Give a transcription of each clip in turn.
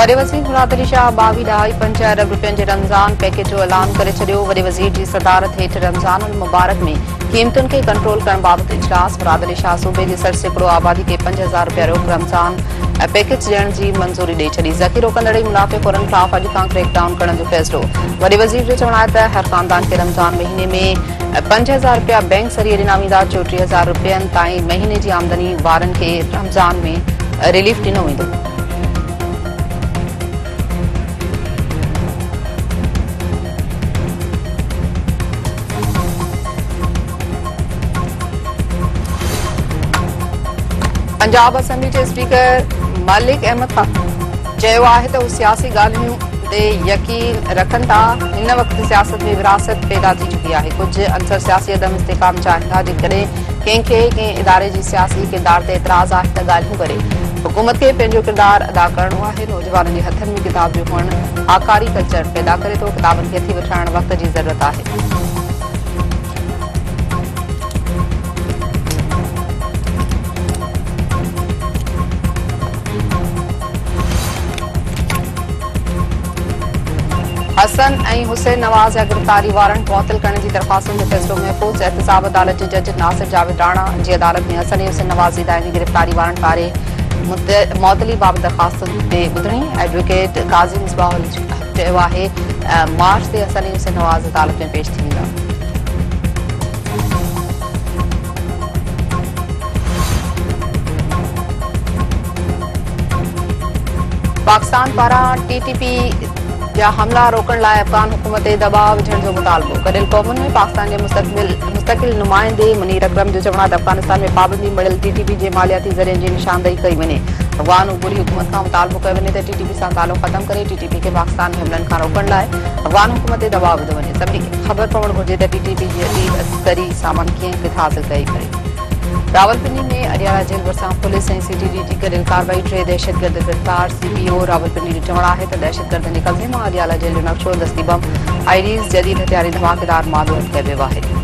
वॾे वज़ीर मुराद अली शाह 22.5 अरब रुपयनि जे रमज़ान पैकेज जो ऐलान करे छॾियो। वॾे वज़ीर जी सदारत हेठि रमज़ान उल मुबारक में क़ीमतुनि खे कंट्रोल करण बाबति इजलास। मुराद अली शाह सूबे जे 60 सैकड़ो आबादी खे 5,000 रुपया रोक रमज़ान पैकेज ॾियण जी मंज़ूरी ॾेई छॾी। ज़ख़ीरो कंदड़ मुनाफ़िक़ोरनि ख़िलाफ़ अॼु खां क्रैकडाउन करण जो फ़ैसिलो। वॾे वज़ीर जो चवणु आहे त हर ख़ानदान खे रमज़ान महीने में 5,000 रुपया बैंक ज़रिए ॾिना वेंदा। 34,000 रुपयनि ताईं महीने जी आमदनी वारनि खे रमज़ान में रिलीफ ॾिनो वेंदो। पंजाब असेंबली जे स्पीकर मलिक अहमद खान चयो आहे त हू सियासी ॻाल्हियुनि ते यकीन रखनि था। हिन वक़्तु सियासत में विरासत पैदा थी चुकी आहे। कुझु अंसर सियासी अदम इस्तेकाम चाहिनि था। जेकॾहिं कंहिंखे कंहिं इदारे जी सियासी किरदार ते एतिराज़ आहे त ॻाल्हियूं करे हुकूमत खे पंहिंजो किरदारु अदा करणो आहे। नौजवाननि जे हथनि में किताब जो हुअणु आकारी कल्चर पैदा करे थो। किताबनि खे हथी वठाइण वक़्त जी ज़रूरत आहे। हसन ऐं हुसैन नवाज़ जा गिरफ़्तारी वारंट मुअत्तल करण जी दरख़्वास्तुनि जो फ़ैसिलो महफ़ूज़। एहतसाब अदालत जे जज नासिर जावेद राणा जी अदालत में हसन ऐं हुसैन नवाज़ जी दाइमी गिरफ़्तारी वारंट पारे मुअत्तली बाबति दरख़्वास्तुनि ते ॿुधणी। एडवोकेट काज़ी मिसबाहुल चयो आहे मार्च ते हसन ऐं हुसैन नवाज़ अदालत में पेश थी वेंदा। पाकिस्तान पारां TTP या हमला रोकण लाइ अफ़गान हुकूमत ते दबाव विझण जो मुतालबो। गॾियल क़ौमुनि में पाकिस्तान जे मुस्तक़िल नुमाइंदे मुनीर अकरम जो चवणु आहे त अफ़गानिस्तान में पाबंदी मड़ियल TTP जे मालियाती ज़रियनि जी निशानदेही कई वञे। अफ़गान उबूरी हुकूमत खां मुतालबो कयो वञे त TTP सां तालुक़ ख़तमु करे TTP खे पाकिस्तान में हमलनि खां रोकण लाइ अफ़गान हुकूमत ते दबाव विधो वञे। सभिनी खे ख़बर पवणु घुरिजे त TTP जी अजीब अस्करी सामान कीअं किथे हासिल कई करे। रावलपिंडी में अडियाला जेल भरिसां पुलिस ऐं CTD गॾियल कार्रवाई। 3 दहशतगर्द गिरफ़्तार। CPO रावलपिंडी जो चवणु आहे त दहशतगर्दनि जे कब्ज़े मां अडियाला जेल जो नक्शो, दस्ती बम, IDs, जदीद हथियारी धमाकेदार माल ज़ब्त कयो वियो आहे।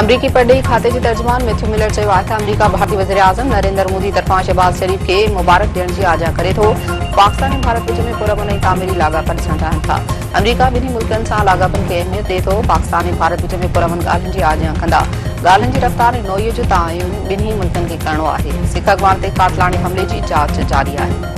अमरीकी परॾेही खाते जे तर्जुमान मैथ्यू मिलर चयो आहे त अमरीका भारतीय वज़ीर आज़म नरेंद्र मोदी तरफ़ां शहबाज शरीफ़ खे मुबारक ॾियण जी आजा करे थो। पाकिस्तान ऐं भारत विच में पुरअमन ऐं तामीरी लाॻापन ॾिसणु चाहिनि था। अमरीका ॿिन्ही मुल्कनि सां लाॻापन खे अहमियत ॾिए थो। पाकिस्तान ऐं भारत विच में पुरअमन ॻाल्हियुनि जी आजा कंदा। ॻाल्हियुनि जी रफ़्तार ऐं नोईअ जो तआयुन ॿिन्ही मुल्कनि खे करणो आहे। सिख अॻवान ते कातलानी हमले जी जांच जारी आहे।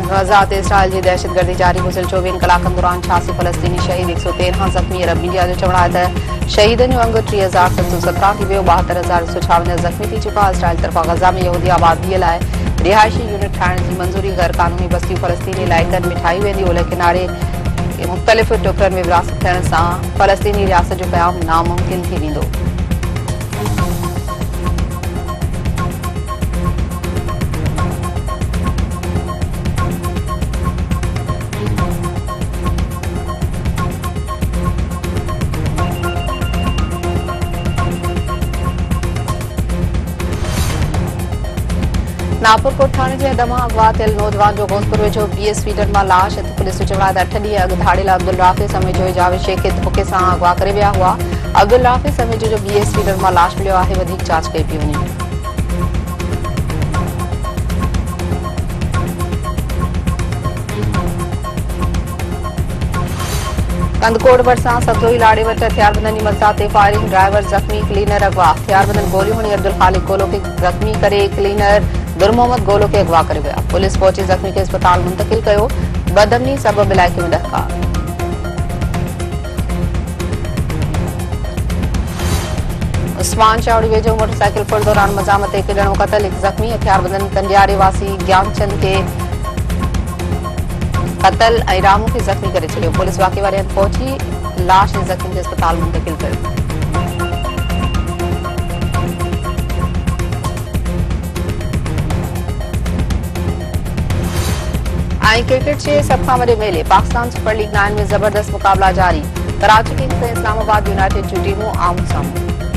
गज़ा ते इसराइल जी दहशतगर्दी जारी। गुज़िरियल 24 कलाकनि दौरान 86 फ़लस्तीनी शहीद, 113 ज़ख़्मी। अरब मीडिया जो चवणु आहे त शहीदनि जो अंग 30,717 थी वियो। 72,156 ज़ख़्मी थी चुका। इसराइल तरफ़ां गज़ा में यहूदी आबादीअ लाइ रिहाइशी यूनिट ठाहिण जी मंज़ूरी। गैर क़ानूनी बस्तियूं फ़लस्तीनी इलाइक़नि में ठाही वेंदी। ओलह किनारे मुख़्तलिफ़ टुकरनि में विरासत थियण सां फ़लस्तीनी रियासत जो क़याम नामुमकिन थी वेंदो। नापुरकोट थाणे जे हद मां अगवा थियल नौजवान जो घोसपुर वेझो BS फीडर मां लाश। पुलिस जो चवणु आहे त 8 ॾींहं अॻु धाड़ियल अब्दुल राफ़े समेत जो जावेद शेख खे धोखे सां अगवा करे विया हुआ। अब्दुल राफ़े समेत जो BS फीडर मां लाश मिलियो आहे। वधीक जांच कई पई वञे। कंदकोट भरिसां सब्ज़ोई लाड़े वटि हथियारबंदनि जी मदद ते फायरिंग। ड्राइवर ज़ख़्मी, क्लीनर अगवा। हथियारबंदनि गोलियूं हणी अब्दुल ख़ालिक गोलो खे ज़ख़्मी करे क्लीनर गुर मोहम्मद गोलो खे अगवा करे विया। पुलिस पहुची ज़ख़्मी खे अस्पताल मुंतक़िल कयो। बदअमनी सबब इलाइक़े में ॾहका। उस्मान चावड़ी वेझो मोटरसाइकिल फुर दौरान मज़ामत ते हिकु ॼणो क़तल, 1 ज़ख़्मी। हथियारबंदनि कंडियारे वासी ज्ञानचंद खे क़तल ऐं रामू खे ज़ख़्मी करे छॾियो। पुलिस वाक़े वारे हंधि पहुची लाश ऐं ज़ख़्मी खे अस्पताल मुंतक़िल कयो। आई क्रिकेट से सब खां वॾे मेले पाकिस्तान सुपर लीग 9 में जबरदस्त मुकाबला जारी। कराची किंग्स ऐं इस्लामाबाद यूनाइटेड जूं टीमूं आम्हूं साम्हूं।